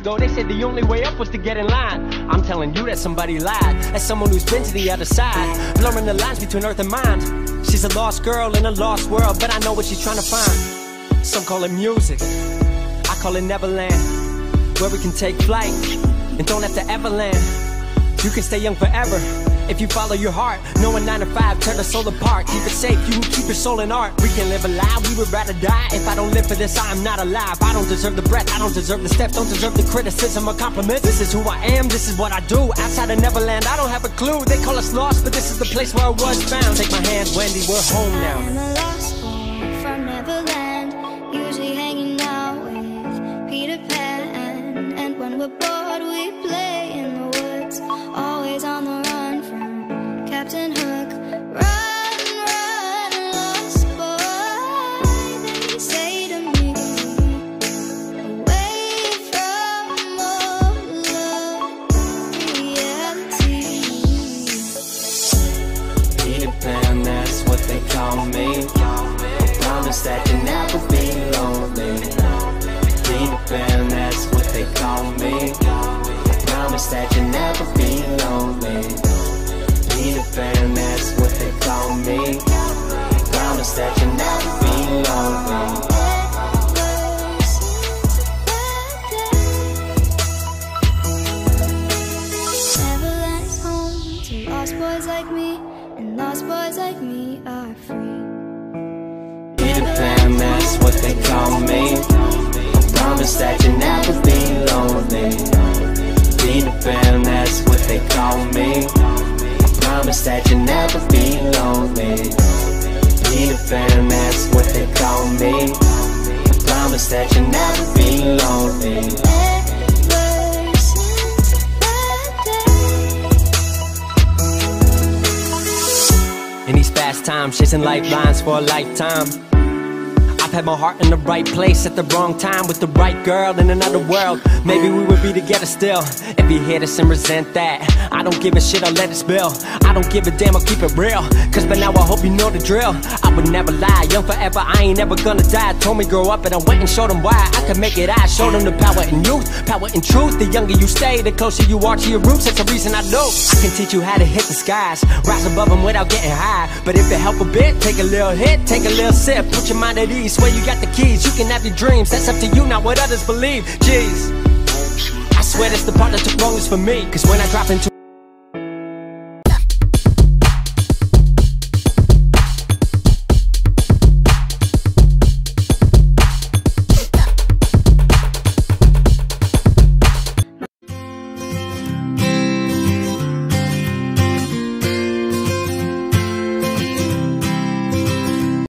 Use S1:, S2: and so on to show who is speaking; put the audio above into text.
S1: gotta go. They said the only way up was to get in line. I'm telling you that somebody lied. As someone who's been to the other side, blurring the lines between earth and mind. She's a lost girl in a lost world, but I know what she's trying to find. Some call it music, I call it Neverland, where we can take flight and don't have to ever land. You can stay young forever if you follow your heart. Knowing 9 to 5 tear the soul apart. Keep it safe, you can keep your soul in art. We can live alive, we would rather die. If I don't live for this, I am not alive. I don't deserve the breath, I don't deserve the steps, don't deserve the criticism or compliments. This is who I am, this is what I do. Outside of Neverland, I don't have a clue. They call us lost, but this is the place where I was found. Take my hand, Wendy, we're home now.
S2: I'm a lost boy from Neverland, usually hanging out with Peter Pan. And when we're bored, we play in the woods, always on the run from Captain Hook. Run, run, lost boy, they say to me, away from all of reality.
S3: Peter Pan, that's what they call me. I promise that you'll never be lonely. Peter Pan, that's what they call me. I promise that you'll never be lonely. Peter Pan, that's what they call me. I promise that you'll never be lonely.
S2: Neverland's home to lost boys like me, and lost boys like me are free.
S3: Peter Pan, that's what they call me. I promise that you'll never be lonely. Peter Pan, that's what they call me. I promise that you'll never be lonely. Peter Pan, that's what they call me. I promise that you'll never be lonely.
S1: In these fast times, chasing lifelines for a lifetime. I've had my heart in the right place at the wrong time with the right girl in another world. Maybe we would be together still if you hate us and resent that. I don't give a shit, I'll let it spill. I don't give a damn, I'll keep it real. Cause by now I hope you know the drill. I would never lie, young forever, I ain't never gonna die. Told me grow up and I went and showed them why I could make it. I showed them the power in youth, power in truth. The younger you stay, the closer you are to your roots. That's the reason I do. I can teach you how to hit the skies, rise above them without getting high. But if it help a bit, take a little hit, take a little sip. Put your mind at ease, swear you got the keys. You can have your dreams, that's up to you, not what others believe. Jeez, I swear that's the part that took longest for me. Cause when I drop into